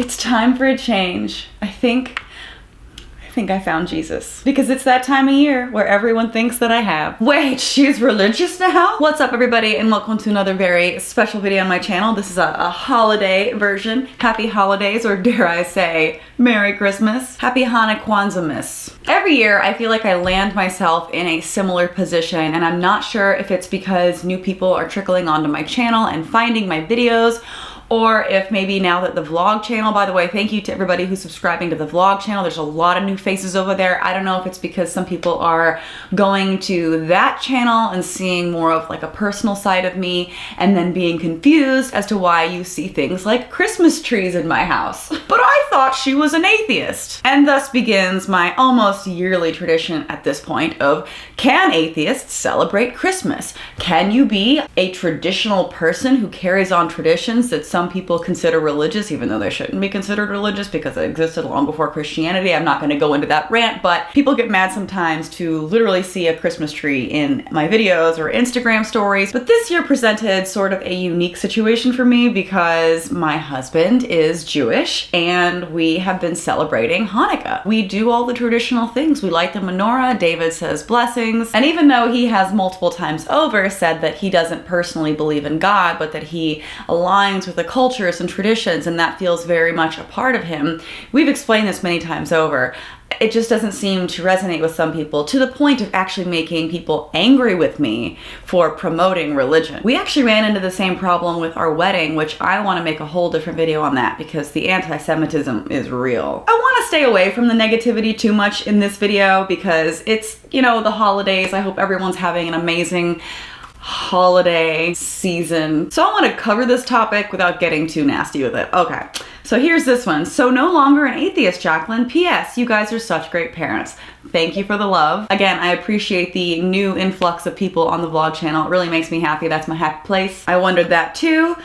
It's time for a change. I think I found Jesus. Because it's that time of year where everyone thinks that I have. Wait, she's religious now? What's up, everybody, and welcome to another very special video on my channel. This is a holiday version. Happy holidays, or dare I say, Merry Christmas. Happy Hanukkah. Every year, I feel like I land myself in a similar position, and I'm not sure if it's because new people are trickling onto my channel and finding my videos, or if maybe now that the vlog channel, by the way, thank you to everybody who's subscribing to the vlog channel. There's a lot of new faces over there. I don't know if it's because some people are going to that channel and seeing more of like a personal side of me and then being confused as to why you see things like Christmas trees in my house. But I thought she was an atheist. And thus begins my almost yearly tradition at this point of, can atheists celebrate Christmas? Can you be a traditional person who carries on traditions that some people consider religious, even though they shouldn't be considered religious because it existed long before Christianity? I'm not going to go into that rant, but people get mad sometimes to literally see a Christmas tree in my videos or Instagram stories. But this year presented sort of a unique situation for me because my husband is Jewish and we have been celebrating Hanukkah. We do all the traditional things. We light the menorah, David says blessings, and even though he has multiple times over said that he doesn't personally believe in God, but that he aligns with the cultures and traditions, and that feels very much a part of him. We've explained this many times over. It just doesn't seem to resonate with some people, to the point of actually making people angry with me for promoting religion. We actually ran into the same problem with our wedding, which I want to make a whole different video on that because the anti-Semitism is real. I want to stay away from the negativity too much in this video because it's, you know, the holidays. I hope everyone's having an amazing holiday season. So I want to cover this topic without getting too nasty with it. Okay, so here's this one. So no longer an atheist, Jaclyn. P.S. You guys are such great parents. Thank you for the love. Again, I appreciate the new influx of people on the vlog channel. It really makes me happy. That's my happy place. I wondered that too.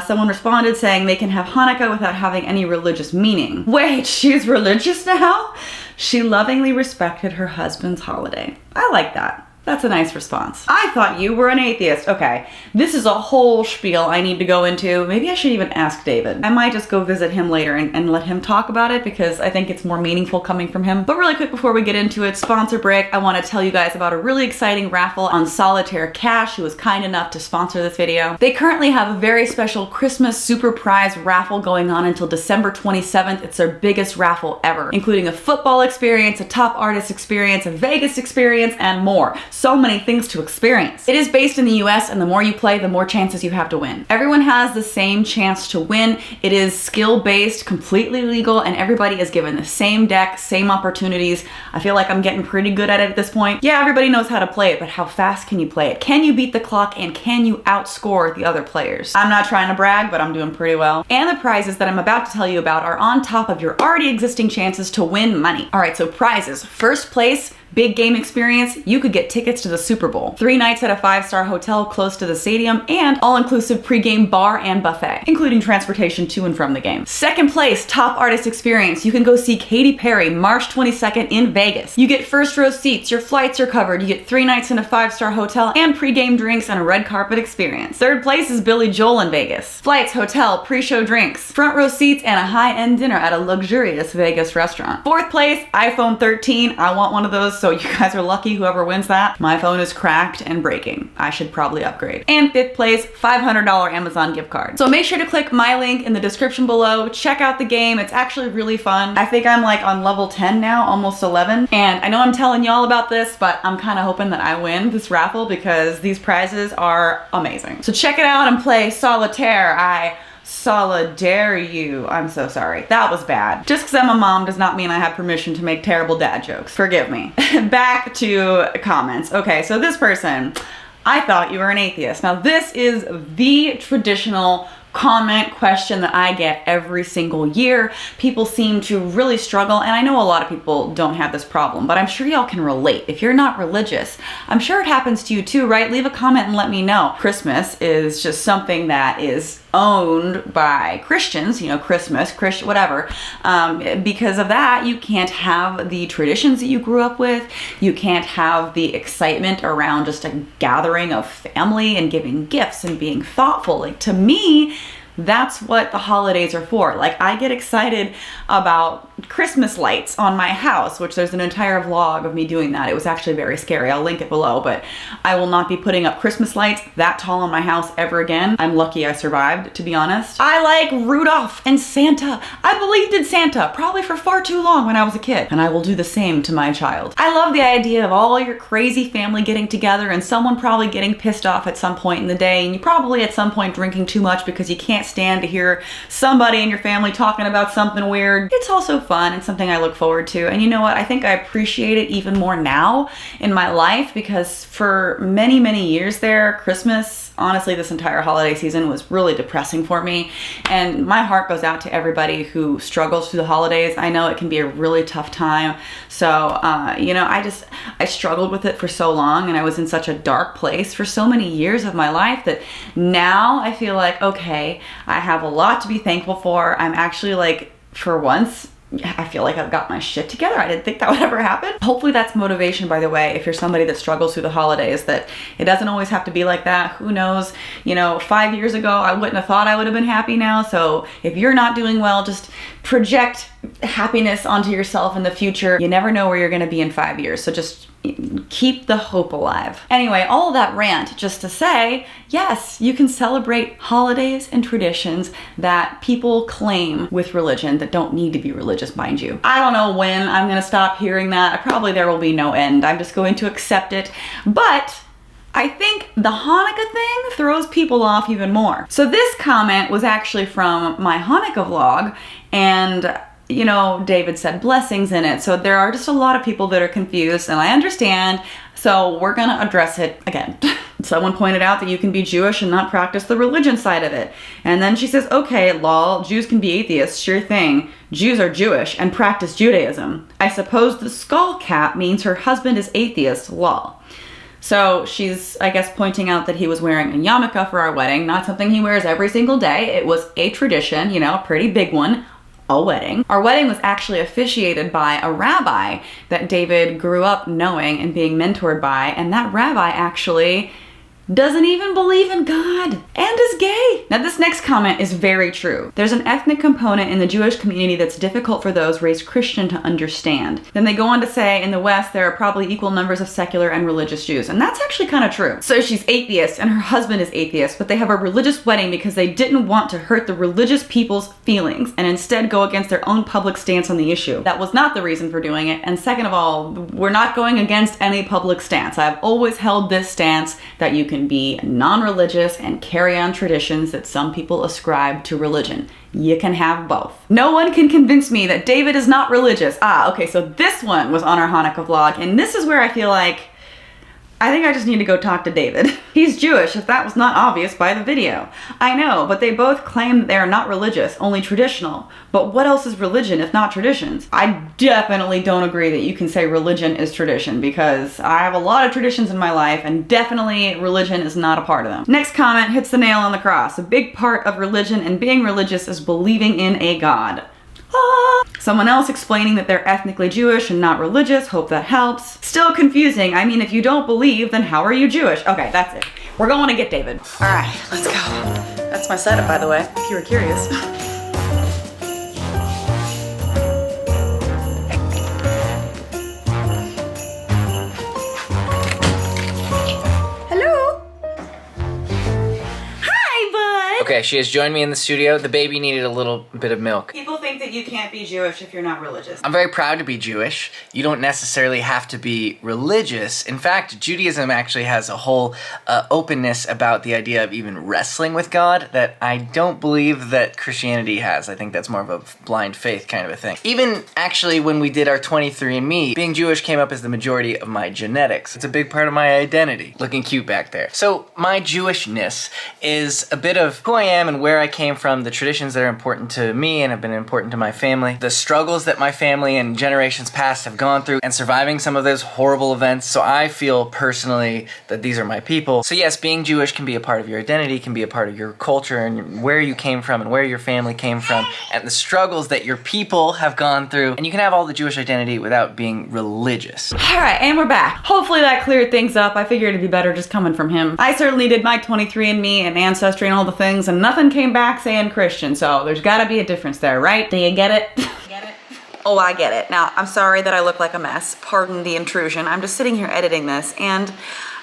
Someone responded saying they can have Hanukkah without having any religious meaning. Wait, she's religious now? She lovingly respected her husband's holiday. I like that. That's a nice response. I thought you were an atheist. Okay, this is a whole spiel I need to go into. Maybe I should even ask David. I might just go visit him later and let him talk about it because I think it's more meaningful coming from him. But really quick before we get into it, sponsor break, I want to tell you guys about a really exciting raffle on Solitaire Cash, who was kind enough to sponsor this video. They currently have a very special Christmas super prize raffle going on until December 27th. It's their biggest raffle ever, including a football experience, a top artist experience, a Vegas experience, and more. So many things to experience. It is based in the US, and the more you play, the more chances you have to win. Everyone has the same chance to win. It is skill-based, completely legal, and everybody is given the same deck, same opportunities. I feel like I'm getting pretty good at it at this point. Yeah, everybody knows how to play it, but how fast can you play it? Can you beat the clock, and can you outscore the other players? I'm not trying to brag, but I'm doing pretty well. And the prizes that I'm about to tell you about are on top of your already existing chances to win money. All right, so prizes. First place, big game experience, you could get tickets to the Super Bowl, 3 nights at a 5-star hotel close to the stadium, and all-inclusive pregame bar and buffet, including transportation to and from the game. Second place, top artist experience. You can go see Katy Perry March 22nd in Vegas. You get first row seats, your flights are covered, you get 3 nights in a 5-star hotel, and pregame drinks and a red carpet experience. Third place is Billy Joel in Vegas. Flights, hotel, pre-show drinks, front row seats, and a high-end dinner at a luxurious Vegas restaurant. Fourth place, iPhone 13. I want one of those, so you guys are lucky whoever wins that. My phone is cracked and breaking. I should probably upgrade. And fifth place, $500 Amazon gift card. So make sure to click my link in the description below. Check out the game. It's actually really fun. I think I'm like on level 10 now, almost 11. And I know I'm telling y'all about this, but I'm kind of hoping that I win this raffle because these prizes are amazing. So check it out and play Solitaire. I solidare you. I'm so sorry. That was bad. Just because I'm a mom does not mean I have permission to make terrible dad jokes. Forgive me. Back to comments. Okay, so this person, I thought you were an atheist. Now this is the traditional comment question that I get every single year. People seem to really struggle, and I know a lot of people don't have this problem, but I'm sure y'all can relate. If you're not religious, I'm sure it happens to you too, right? Leave a comment and let me know. Christmas is just something that is owned by Christians, you know, Christmas, whatever. Because of that, you can't have the traditions that you grew up with. You can't have the excitement around just a gathering of family and giving gifts and being thoughtful. Like, to me, That's what the holidays are for. Like, I get excited about Christmas lights on my house, which there's an entire vlog of me doing that. It was actually very scary. I'll link it below, but I will not be putting up Christmas lights that tall on my house ever again. I'm lucky I survived, to be honest. I like Rudolph and Santa. I believed in Santa probably for far too long when I was a kid, and I will do the same to my child. I love the idea of all your crazy family getting together and someone probably getting pissed off at some point in the day, and you probably at some point drinking too much because you can't stand to hear somebody in your family talking about something weird. It's also fun and something I look forward to. And you know what? I think I appreciate it even more now in my life, because for many, many years there, Christmas, honestly, this entire holiday season was really depressing for me. And my heart goes out to everybody who struggles through the holidays. I know it can be a really tough time. So, you know, I struggled with it for so long, and I was in such a dark place for so many years of my life that now I feel like, okay, I have a lot to be thankful for. I'm actually like, for once, I feel like I've got my shit together. I didn't think that would ever happen. Hopefully that's motivation, by the way, if you're somebody that struggles through the holidays, that it doesn't always have to be like that. Who knows? You know, 5 years ago, I wouldn't have thought I would have been happy now. So if you're not doing well, just project happiness onto yourself in the future. You never know where you're going to be in 5 years. So just keep the hope alive. Anyway, all of that rant just to say, yes, you can celebrate holidays and traditions that people claim with religion that don't need to be religious, mind you. I don't know when I'm going to stop hearing that. Probably there will be no end. I'm just going to accept it. But I think the Hanukkah thing throws people off even more. So this comment was actually from my Hanukkah vlog, and you know, David said blessings in it. So there are just a lot of people that are confused, and I understand. So we're gonna address it again. Someone pointed out that you can be Jewish and not practice the religion side of it. And then she says, okay, lol, Jews can be atheists, sure thing. Jews are Jewish and practice Judaism. I suppose the skull cap means her husband is atheist, lol. So she's, I guess, pointing out that he was wearing a yarmulke for our wedding, not something he wears every single day. It was a tradition, you know, a pretty big one. A wedding. Our wedding was actually officiated by a rabbi that David grew up knowing and being mentored by, and that rabbi actually doesn't even believe in God and is gay. Now this next comment is very true. There's an ethnic component in the Jewish community that's difficult for those raised Christian to understand. Then they go on to say in the West there are probably equal numbers of secular and religious Jews, and that's actually kind of true. So she's atheist and her husband is atheist, but they have a religious wedding because they didn't want to hurt the religious people's feelings and instead go against their own public stance on the issue. That was not the reason for doing it, and second of all, we're not going against any public stance. I've always held this stance that you can be non-religious and carry on traditions that some people ascribe to religion. You can have both. No one can convince me that David is not religious. Okay, so this one was on our Hanukkah vlog, and this is where I feel like I think I just need to go talk to David. He's Jewish, if that was not obvious by the video. I know, but they both claim that they are not religious, only traditional. But what else is religion if not traditions? I definitely don't agree that you can say religion is tradition, because I have a lot of traditions in my life, and definitely religion is not a part of them. Next comment hits the nail on the cross. A big part of religion and being religious is believing in a God. Someone else explaining that they're ethnically Jewish and not religious. Hope that helps. Still confusing. I mean, if you don't believe, then how are you Jewish? Okay, that's it. We're going to get David. All right, let's go. That's my setup, by the way, if you were curious. Okay, she has joined me in the studio. The baby needed a little bit of milk. People think that you can't be Jewish if you're not religious. I'm very proud to be Jewish. You don't necessarily have to be religious. In fact, Judaism actually has a whole openness about the idea of even wrestling with God that I don't believe that Christianity has. I think that's more of a blind faith kind of a thing. Even actually when we did our 23andMe, being Jewish came up as the majority of my genetics. It's a big part of my identity. Looking cute back there. So my Jewishness is a bit of who I am and where I came from, the traditions that are important to me and have been important important to my family. The struggles that my family and generations past have gone through and surviving some of those horrible events. So I feel personally that these are my people. So yes, being Jewish can be a part of your identity, can be a part of your culture and where you came from and where your family came from and the struggles that your people have gone through. And you can have all the Jewish identity without being religious. All right, and we're back. Hopefully that cleared things up. I figured it'd be better just coming from him. I certainly did my 23andMe and Ancestry and all the things, and nothing came back saying Christian, so there's gotta be a difference there, right? Do you get it? Get it? Oh, I get it. Now, I'm sorry that I look like a mess. Pardon the intrusion. I'm just sitting here editing this, and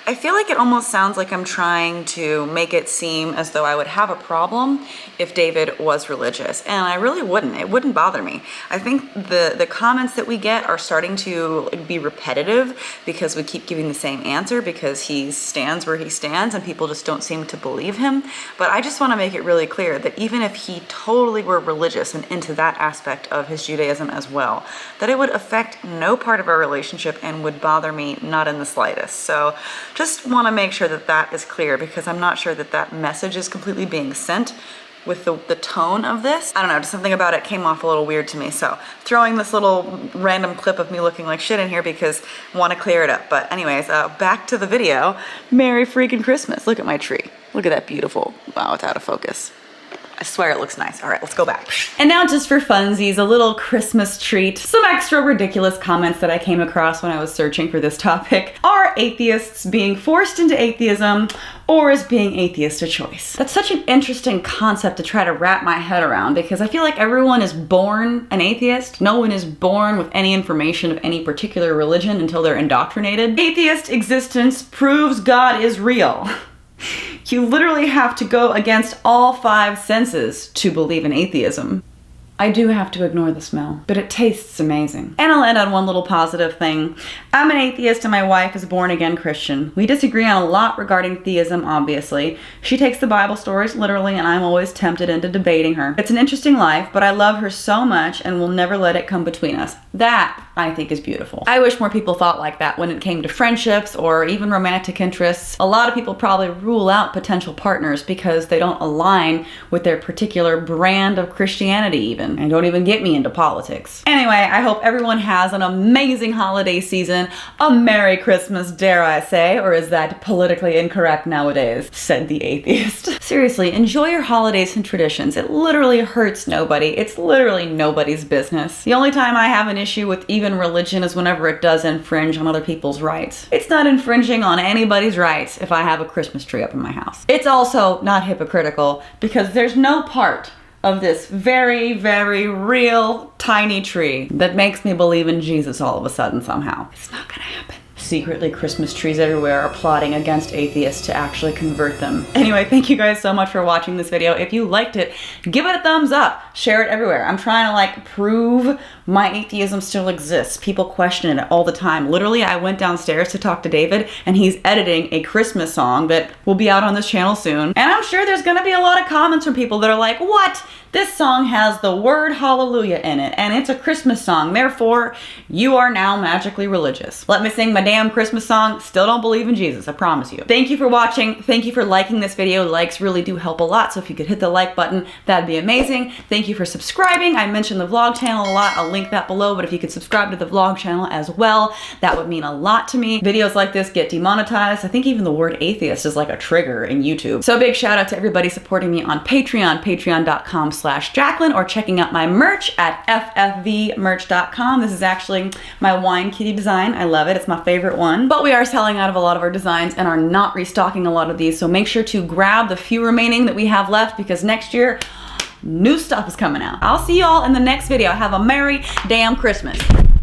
I feel like it almost sounds like I'm trying to make it seem as though I would have a problem if David was religious, and I really wouldn't. It wouldn't bother me. I think the comments that we get are starting to be repetitive because we keep giving the same answer because he stands where he stands and people just don't seem to believe him. But I just want to make it really clear that even if he totally were religious and into that aspect of his Judaism as well, that it would affect no part of our relationship and would bother me not in the slightest. So just want to make sure that that is clear because I'm not sure that that message is completely being sent with the tone of this. I don't know, just something about it came off a little weird to me. So throwing this little random clip of me looking like shit in here because I want to clear it up. But anyways, back to the video. Merry freaking Christmas. Look at my tree. Look at that beautiful, wow, it's out of focus. I swear it looks nice. All right, let's go back. And now just for funsies, a little Christmas treat. Some extra ridiculous comments that I came across when I was searching for this topic. Are atheists being forced into atheism, or is being atheist a choice? That's such an interesting concept to try to wrap my head around because I feel like everyone is born an atheist. No one is born with any information of any particular religion until they're indoctrinated. Atheist existence proves God is real. You literally have to go against all 5 senses to believe in atheism. I do have to ignore the smell, but it tastes amazing. And I'll end on one little positive thing. I'm an atheist and my wife is a born-again Christian. We disagree on a lot regarding theism, obviously. She takes the Bible stories literally and I'm always tempted into debating her. It's an interesting life, but I love her so much and will never let it come between us. That, I think, is beautiful. I wish more people thought like that when it came to friendships or even romantic interests. A lot of people probably rule out potential partners because they don't align with their particular brand of Christianity even. And don't even get me into politics. Anyway, I hope everyone has an amazing holiday season. A Merry Christmas, dare I say, or is that politically incorrect nowadays? Said the atheist. Seriously, enjoy your holidays and traditions. It literally hurts nobody. It's literally nobody's business. The only time I have an issue with even religion is whenever it does infringe on other people's rights. It's not infringing on anybody's rights if I have a Christmas tree up in my house. It's also not hypocritical because there's no part of this very, very real tiny tree that makes me believe in Jesus all of a sudden somehow. It's not gonna happen. Secretly, Christmas trees everywhere are plotting against atheists to actually convert them. Anyway, thank you guys so much for watching this video. If you liked it, give it a thumbs up. Share it everywhere. I'm trying to like prove my atheism still exists. People question it all the time. Literally, I went downstairs to talk to David and he's editing a Christmas song that will be out on this channel soon. And I'm sure there's gonna be a lot of comments from people that are like, what? This song has the word hallelujah in it and it's a Christmas song. Therefore, you are now magically religious. Let me sing my damn Christmas song. Still don't believe in Jesus, I promise you. Thank you for watching. Thank you for liking this video. Likes really do help a lot. So if you could hit the like button, that'd be amazing. Thank you for subscribing. I mentioned the vlog channel a lot. I'll link that below, but if you could subscribe to the vlog channel as well, that would mean a lot to me. Videos like this get demonetized. I think even the word atheist is like a trigger in YouTube. So a big shout out to everybody supporting me on Patreon, patreon.com/Jaclyn, or checking out my merch at ffvmerch.com. This is actually my wine kitty design. I love it. It's my favorite one. But we are selling out of a lot of our designs and are not restocking a lot of these. So make sure to grab the few remaining that we have left because next year, new stuff is coming out. I'll see y'all in the next video. Have a Merry damn Christmas.